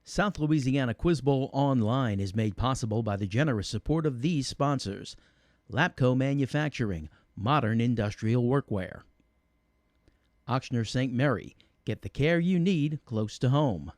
South Louisiana Quiz Bowl Online is made possible by the generous support of these sponsors: Lapco Manufacturing, modern industrial workwear; Ochsner St. Mary, get the care you need close to home;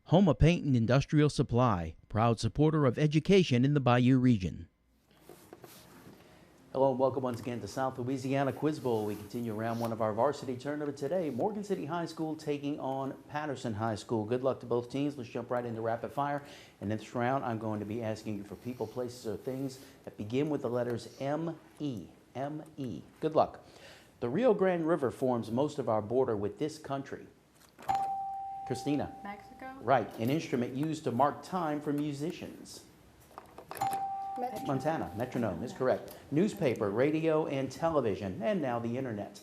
Homa Paint and Industrial Supply, proud supporter of education in the Bayou region. Hello and welcome once again to South Louisiana Quiz Bowl. We continue round one of our varsity tournament today. Morgan City High School taking on Patterson High School. Good luck to both teams. Let's jump right into rapid fire. In this round, I'm going to be asking you for people, places, or things that begin with the letters M-E. M-E. Good luck. The Rio Grande River forms most of our border with this country. Christina. Mexico. Right. An instrument used to mark time for musicians. Montana. Metronome is correct. Newspaper, radio, and television, and now the internet.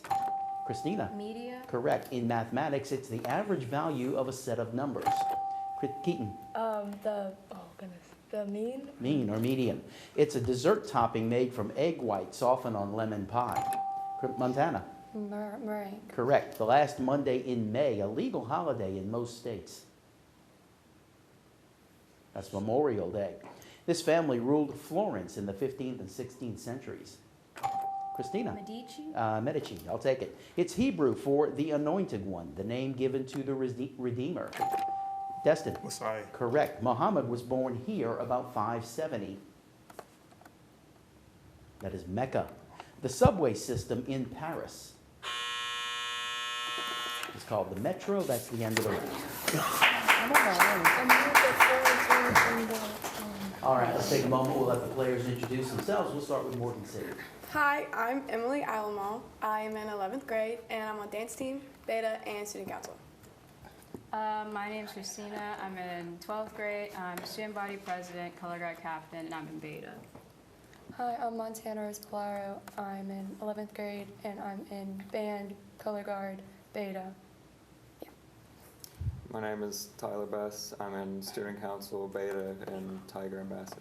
Christina. Media. Correct. In mathematics, it's the average value of a set of numbers. Keaton. The mean. Mean or median. It's a dessert topping made from egg whites, often on lemon pie. Montana. Meringue. Correct. The last Monday in May, a legal holiday in most states. That's Memorial Day. This family ruled Florence in the 15th and 16th centuries. Christina. Medici, I'll take it. It's Hebrew for the anointed one, the name given to the Redeemer. Destin. Messiah. Correct. Muhammad was born here about 570. That is Mecca. The subway system in Paris is called the Metro. That's the end of the round. All right, let's take a moment. We'll let the players introduce themselves. We'll start with Morgan City. Hi, I'm Emily Alamo. I am in 11th grade, and I'm on dance team, beta, and student council. My name's Christina. I'm in 12th grade. I'm student body president, color guard captain, and I'm in beta. Hi, I'm Montana Escalaro. I'm in 11th grade, and I'm in band, color guard, beta. My name is Tyler Bess. I'm in student council, beta, and Tiger ambassador.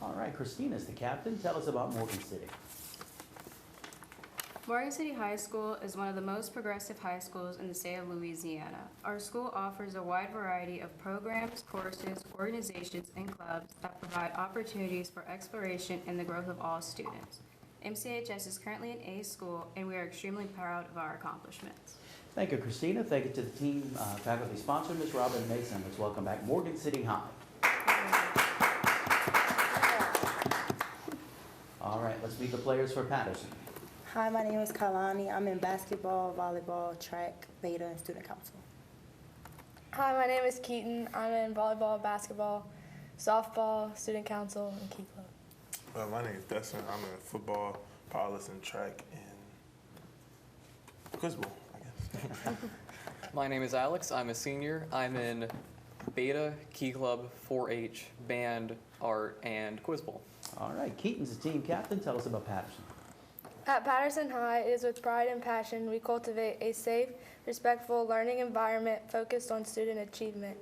All right, Christina's the captain. Tell us about Morgan City. Morgan City High School is one of the most progressive high schools in the state of Louisiana. Our school offers a wide variety of programs, courses, organizations, and clubs that provide opportunities for exploration and the growth of all students. MCHS is currently an A school, and we are extremely proud of our accomplishments. Thank you, Christina. Thank you to the team faculty sponsor, Ms. Robin Mason. Let's welcome back Morgan City High. All right, let's meet the players for Patterson. Hi, my name is Kalani. I'm in basketball, volleyball, track, beta, and student council. Hi, my name is Keaton. I'm in volleyball, basketball, softball, student council, and Key Club. My name is Dustin. I'm in football, powerlifting, track, and quiz bowl, I guess. My name is Alex. I'm a senior. I'm in beta, Key Club, 4-H, band, art, and quiz bowl. All right, Keaton's the team captain. Tell us about Patterson. At Patterson High, it is with pride and passion we cultivate a safe, respectful learning environment focused on student achievement.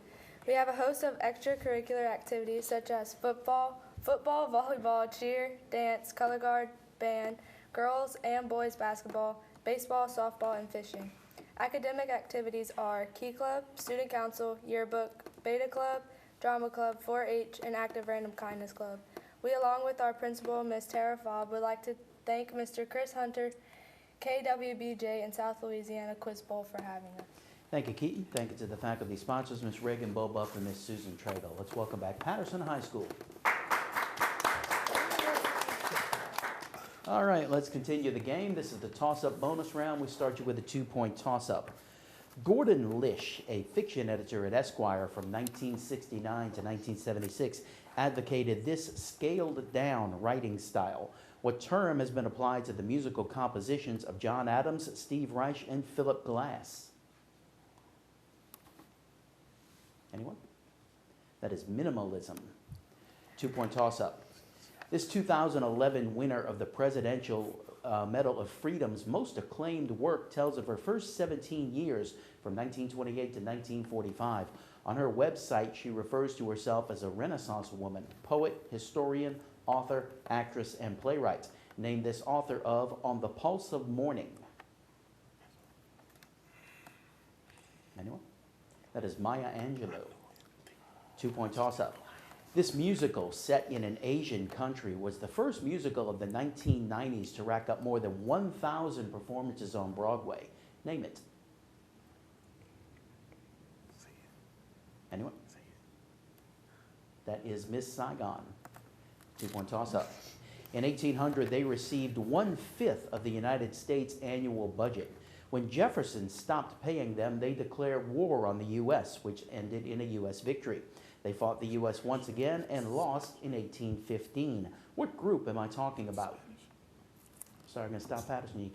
We have a host of extracurricular activities such as football, volleyball, cheer, dance, color guard, band, girls and boys basketball, baseball, softball, and fishing. Academic activities are Key Club, Student Council, Yearbook, Beta Club, Drama Club, 4-H, and Active Random Kindness Club. We, along with our principal, Ms. Tara Fobb, would like to thank Mr. Chris Hunter, KWBJ, and South Louisiana Quiz Bowl for having us. Thank you, Keaton. Thank you to the faculty sponsors, Ms. Reagan Bobuff and Ms. Susan Trago. Let's welcome back Patterson High School. All right, let's continue the game. This is the toss-up bonus round. We start you with a 2-point toss-up. Gordon Lish, a fiction editor at Esquire from 1969 to 1976, advocated this scaled-down writing style. What term has been applied to the musical compositions of John Adams, Steve Reich, and Philip Glass? Anyone? That is minimalism. 2-point toss-up. This 2011 winner of the Presidential Medal of Freedom's most acclaimed work tells of her first 17 years from 1928 to 1945. On her website, she refers to herself as a Renaissance woman, poet, historian, author, actress, and playwright. Name this author of On the Pulse of Morning. Anyone? That is Maya Angelou. 2-point toss-up. This musical, set in an Asian country, was the first musical of the 1990s to rack up more than 1,000 performances on Broadway. Name it. Anyone? That is Miss Saigon. 2-point toss-up. In 1800, they received 1/5 of the United States annual budget. When Jefferson stopped paying them, they declared war on the U.S., which ended in a U.S. victory. They fought the U.S. once again and lost in 1815. What group am I talking about? Sorry, I'm going to stop Patterson. You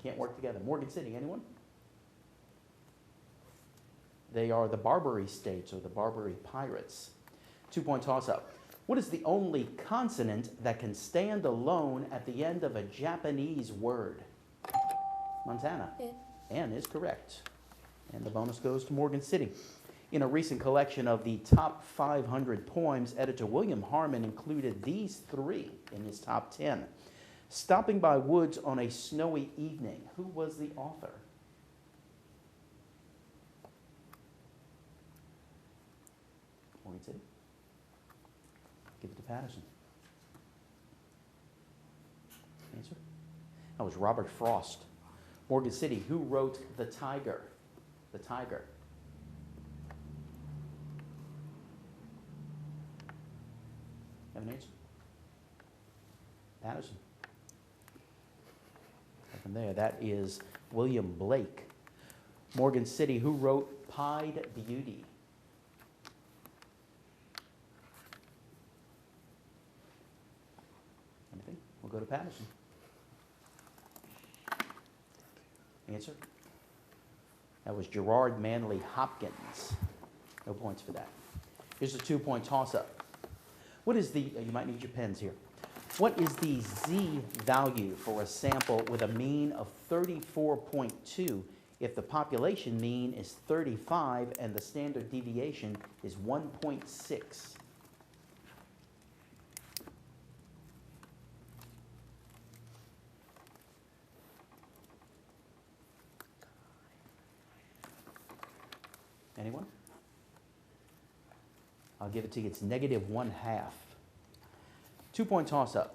can't work together. Morgan City, anyone? They are the Barbary States, or the Barbary Pirates. 2-point toss-up. What is the only consonant that can stand alone at the end of a Japanese word? Montana. N is correct. And the bonus goes to Morgan City. In a recent collection of the top 500 poems, editor William Harmon included these 3 in his top 10. Stopping by woods on a snowy evening. Who was the author? Morgan City. Give it to Patterson. Answer? That was Robert Frost. Morgan City, who wrote The Tiger? The Tiger. Have an answer? Patterson. From there, that is William Blake. Morgan City, who wrote Pied Beauty? Anything? We'll go to Patterson. Answer? That was Gerard Manley Hopkins. No points for that. Here's a 2-point toss-up. What is the, you might need your pens here. What is the Z value for a sample with a mean of 34.2 if the population mean is 35 and the standard deviation is 1.6? Anyone? I'll give it to you. It's -1/2. 2-point toss-up.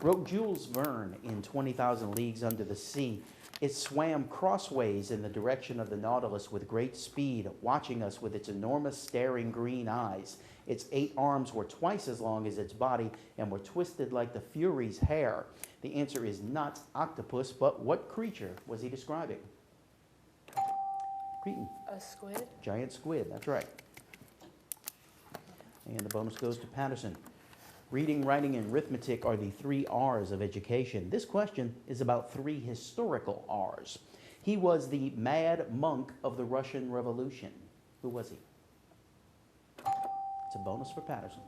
Wrote Jules Verne in 20,000 Leagues Under the Sea. It swam crossways in the direction of the Nautilus with great speed, watching us with its enormous staring green eyes. Its 8 arms were twice as long as its body and were twisted like the Fury's hair. The answer is not octopus, but what creature was he describing? Cretan. A squid? Giant squid, that's right. And the bonus goes to Patterson. Reading, writing, and arithmetic are the 3 R's of education. This question is about 3 historical R's. He was the mad monk of the Russian Revolution. Who was he? It's a bonus for Patterson.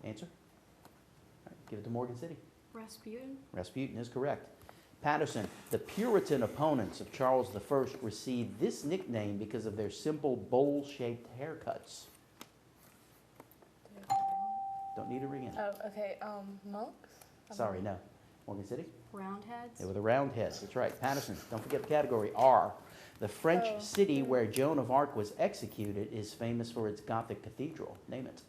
Answer? All right, give it to Morgan City. Rasputin. Rasputin is correct. Patterson, the Puritan opponents of Charles I received this nickname because of their simple bowl-shaped haircuts. Don't need a ring in. Oh, okay. Monks? Sorry, no. Morgan City? Roundheads. They were the Roundheads. That's right. Patterson, don't forget the category R. The French city where Joan of Arc was executed is famous for its Gothic cathedral. Name it.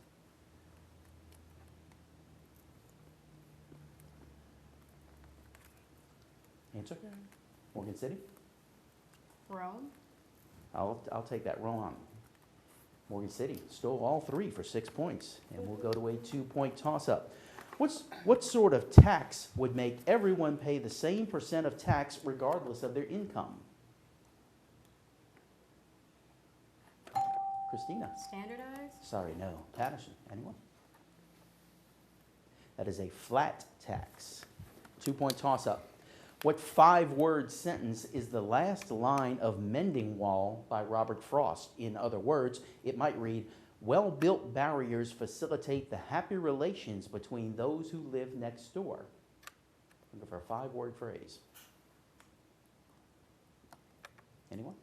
Answer? Morgan City? Rome. I'll take that wrong. Morgan City stole all 3 for 6 points, and we'll go to a 2-point toss-up. What sort of tax would make everyone pay the same % of tax regardless of their income? Christina? Standardized. Sorry, no. Patterson, anyone? That is a flat tax. 2-point toss-up. What 5-word sentence is the last line of Mending Wall by Robert Frost? In other words, it might read, well-built barriers facilitate the happy relations between those who live next door. Looking for a 5-word phrase. Anyone?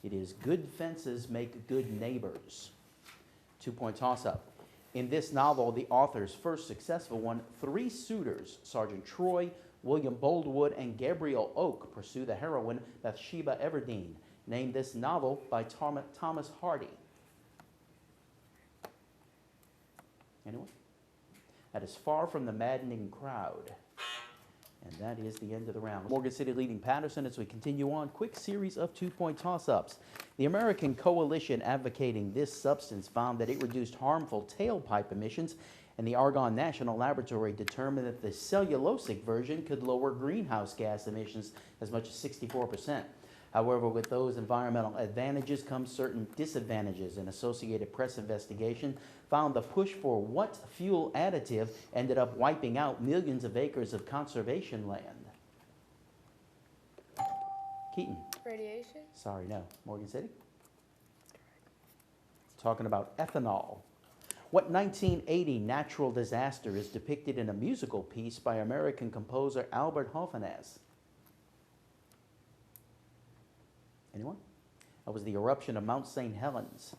It is good fences make good neighbors. 2-point toss-up. In this novel, the author's first successful one, 3 suitors, Sergeant Troy, William Boldwood, and Gabriel Oak, pursue the heroine Bathsheba Everdeen. Name this novel by Thomas Hardy. Anyone? That is Far from the Maddening Crowd. And that is the end of the round. Morgan City leading Patterson as we continue on. Quick series of 2-point toss-ups. The American coalition advocating this substance found that it reduced harmful tailpipe emissions, and the Argonne National Laboratory determined that the cellulosic version could lower greenhouse gas emissions as much as 64%. However, with those environmental advantages come certain disadvantages. An Associated Press investigation found the push for what fuel additive ended up wiping out millions of acres of conservation land. Keaton. Radiation? Sorry, no. Morgan City? Talking about ethanol. What 1980 natural disaster is depicted in a musical piece by American composer Albert Hofmann? Anyone? That was the eruption of Mount St. Helens.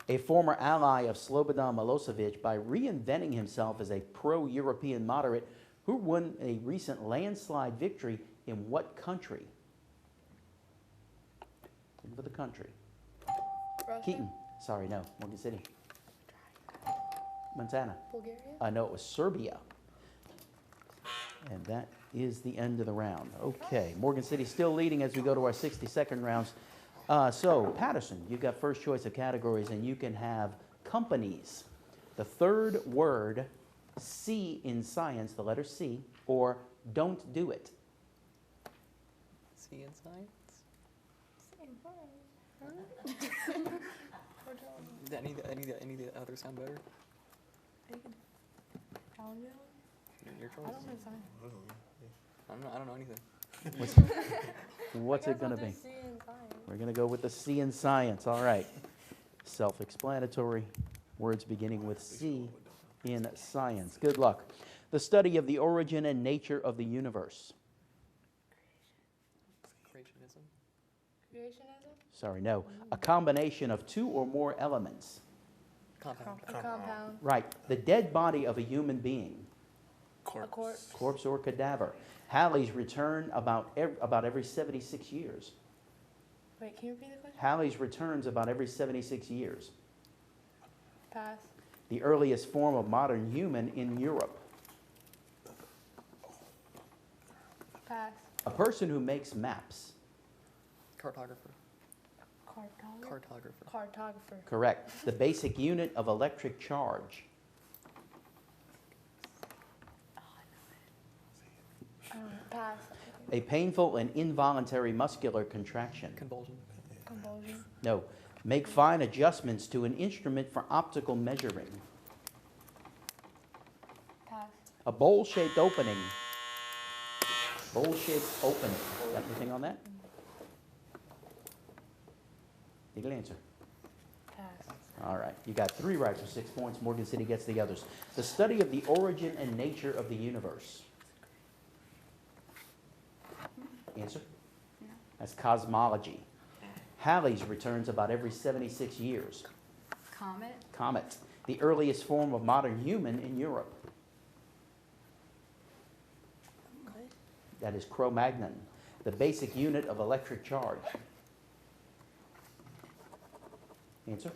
A former ally of Slobodan Milosevic, by reinventing himself as a pro-European moderate, who won a recent landslide victory in what country? Think of the country. Russia? Keaton. Sorry, no. Morgan City. Montana. Bulgaria? No, it was Serbia. And that is the end of the round. Okay, Morgan City still leading as we go to our 60-second rounds. So, Patterson, you've got first choice of categories, and you can have companies. The third word, C in science, the letter C, or don't do it. C in science? Any of the others sound better? Your choice. I don't know anything. What's it going to be? We're going to go with the C in science. All right. Self-explanatory. Words beginning with C in science. Good luck. The study of the origin and nature of the universe. Creationism? Creationism? Sorry, no. A combination of two or more elements. Compound. A compound. Right. The dead body of a human being. A corpse. Corpse or cadaver. Halley's return about every 76 years. Wait, can you repeat the question? Halley's returns about every 76 years. Pass. The earliest form of modern human in Europe. Pass. A person who makes maps. Cartographer. Cartographer. Cartographer. Cartographer. Correct. The basic unit of electric charge. Pass. A painful and involuntary muscular contraction. Convulsion. Convulsion. No. Make fine adjustments to an instrument for optical measuring. Pass. A bowl-shaped opening. Bowl-shaped opening. Got anything on that? You can answer. Pass. All right. You got 3 right for 6 points. Morgan City gets the others. The study of the origin and nature of the universe. Answer? No. That's cosmology. Halley's returns about every 76 years. Comet. Comet. The earliest form of modern human in Europe. That is Cro-Magnon. The basic unit of electric charge. Answer?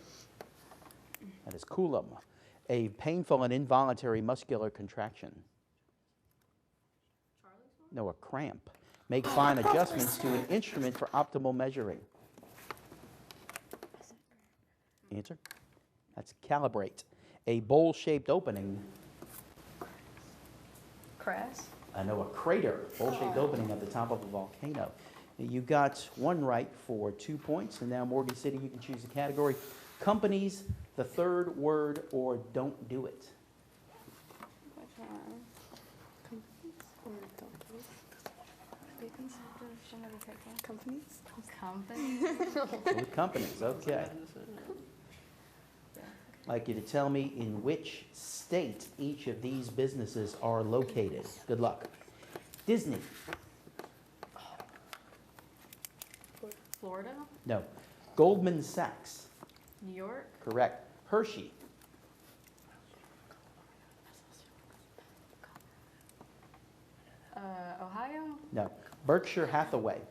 That is Coulomb. A painful and involuntary muscular contraction. No, a cramp. Make fine adjustments to an instrument for optimal measuring. Answer? That's calibrate. A bowl-shaped opening. Crass. No, a crater. Bowl-shaped opening at the top of a volcano. You got 1 right for 2 points, and now Morgan City, you can choose a category. Companies, the third word, or don't do it. Companies? Companies. With companies, okay. I'd like you to tell me in which state each of these businesses are located. Good luck. Disney. Florida. No. Goldman Sachs. New York. Correct. Hershey. Ohio. No. Berkshire Hathaway.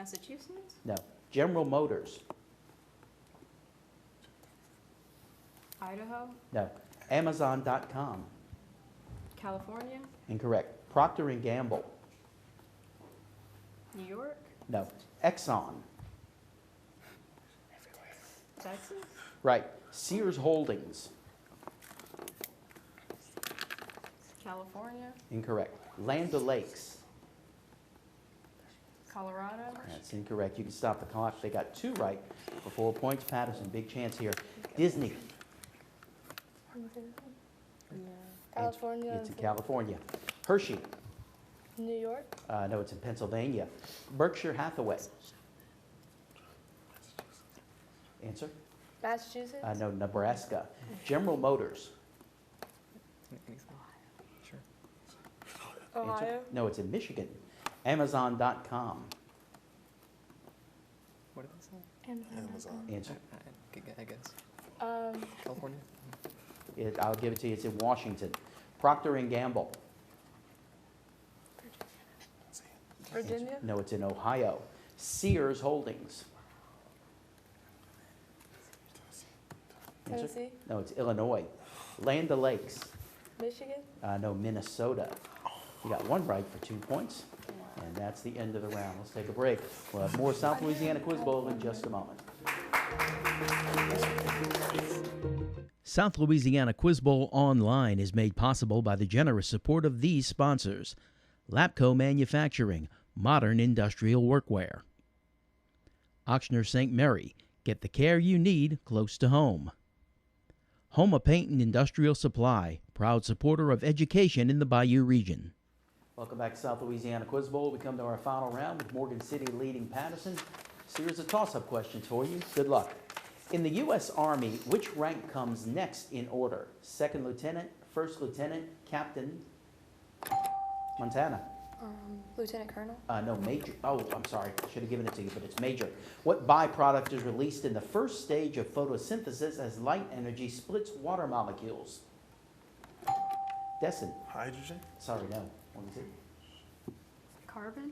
Massachusetts? No. General Motors? Idaho? No. Amazon.com? California? Incorrect. Procter & Gamble? New York? No. Exxon? Texas? Right. Sears Holdings? California? Incorrect. Land O'Lakes? Colorado? That's incorrect. You can stop the clock. They got 2 right for 4 points. Patterson, big chance here. Disney? California. It's in California. Hershey? New York. No, it's in Pennsylvania. Berkshire Hathaway? Answer? Massachusetts. No, Nebraska. General Motors? Sure. Answer? Ohio. No, it's in Michigan. Amazon.com? What did I say? Amazon. Answer? I guess. California? I'll give it to you. It's in Washington. Procter & Gamble? Virginia. No, it's in Ohio. Sears Holdings? Answer? Tennessee. No, it's Illinois. Land O'Lakes? Michigan. No, Minnesota. You got 1 right for 2 points. And that's the end of the round. Let's take a break. We'll have more South Louisiana Quiz Bowl in just a moment. South Louisiana Quiz Bowl Online is made possible by the generous support of these sponsors: Lapco Manufacturing, modern industrial workwear; Ochsner St. Mary, get the care you need close to home; Homa Paint and Industrial Supply, proud supporter of education in the Bayou region. Welcome back to South Louisiana Quiz Bowl. We come to our final round with Morgan City leading Patterson. Series of toss-up questions for you. Good luck. In the U.S. Army, which rank comes next in order? Second lieutenant, first lieutenant, captain? Montana. Lieutenant Colonel. No, major. Oh, I'm sorry. I should have given it to you, but it's major. What byproduct is released in the first stage of photosynthesis as light energy splits water molecules? Destin. Hydrogen. Sorry, no. What is it? Carbon?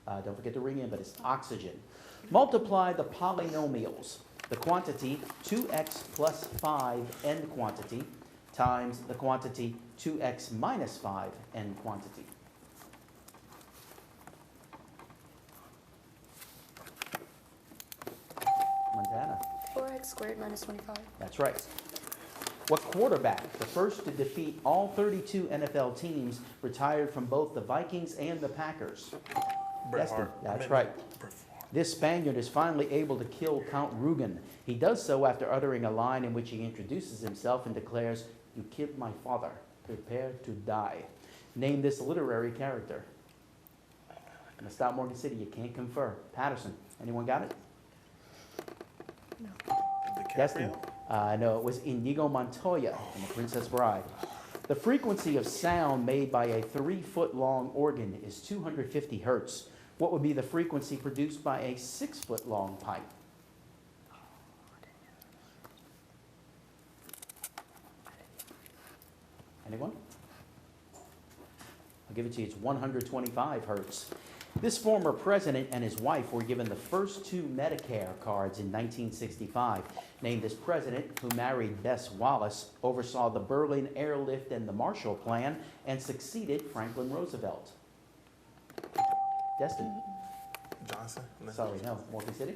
Don't forget to ring in, but it's oxygen. Multiply the polynomials. The quantity 2x plus 5 n quantity times the quantity 2x minus 5 n quantity. Montana. 4x squared minus 25. That's right. What quarterback, the first to defeat all 32 NFL teams, retired from both the Vikings and the Packers? Bret Destin. Hart. That's right. This Spaniard is finally able to kill Count Rugen. He does so after uttering a line in which he introduces himself and declares, "You killed my father. Prepare to die." Name this literary character. I'm going to stop Morgan City. You can't confer. Patterson. Anyone got it? Destin. No, it was Inigo Montoya in The Princess Bride. The frequency of sound made by a 3-foot-long organ is 250 hertz. What would be the frequency produced by a 6-foot-long pipe? Anyone? I'll give it to you. It's 125 hertz. This former president and his wife were given the first 2 Medicare cards in 1965. Name this president who married Bess Wallace, oversaw the Berlin Airlift and the Marshall Plan, and succeeded Franklin Roosevelt. Destin. Johnson. Sorry, no. Morgan City.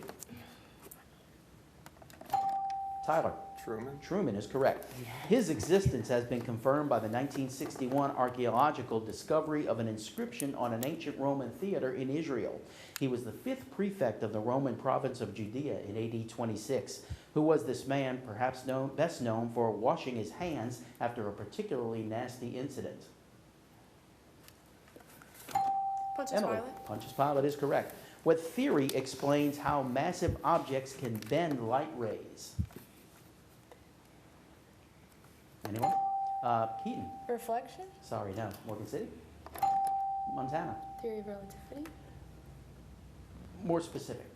Tyler. Truman. Truman is correct. His existence has been confirmed by the 1961 archaeological discovery of an inscription on an ancient Roman theater in Israel. He was the 5th prefect of the Roman province of Judea in AD 26. Who was this man, perhaps best known for washing his hands after a particularly nasty incident? Pontius Emily. Pilate. Pontius Pilate is correct. What theory explains how massive objects can bend light rays? Anyone? Keaton. Reflection. Sorry, no. Morgan City? Montana. Theory of relativity. More specific.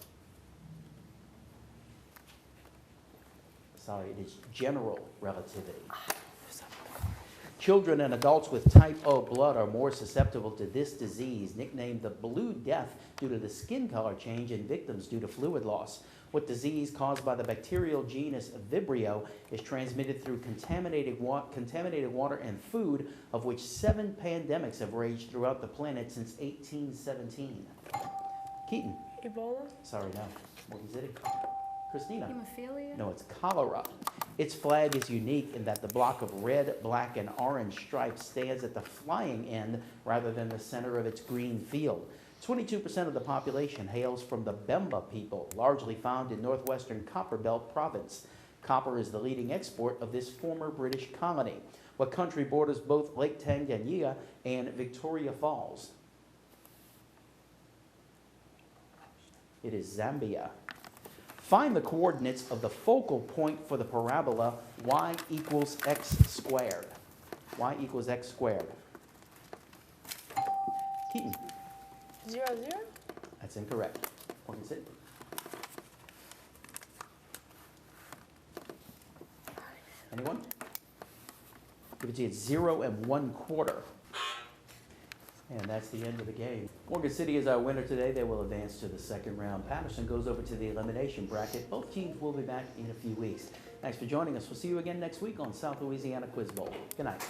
Sorry, it is general relativity. Children and adults with type O blood are more susceptible to this disease, nicknamed the Blue Death due to the skin color change in victims due to fluid loss. What disease caused by the bacterial genus Vibrio is transmitted through contaminated water and food, of which 7 pandemics have raged throughout the planet since 1817. Keaton. Ebola? Sorry, no. Morgan City. Christina. Hemophilia? No, it's cholera. Its flag is unique in that the block of red, black, and orange stripes stands at the flying end rather than the center of its green field. 22% of the population hails from the Bemba people, largely found in northwestern Copperbelt province. Copper is the leading export of this former British colony. What country borders both Lake Tanganyika and Victoria Falls? It is Zambia. Find the coordinates of the focal point for the parabola y equals x squared. Y equals x squared. Keaton. 0, 0? That's incorrect. Morgan City. Anyone? Give it to you, it's 0 1/4. And that's the end of the game. Morgan City is our winner today. They will advance to the second round. Patterson goes over to the elimination bracket. Both teams will be back in a few weeks. Thanks for joining us. We'll see you again next week on South Louisiana Quiz Bowl. Good night.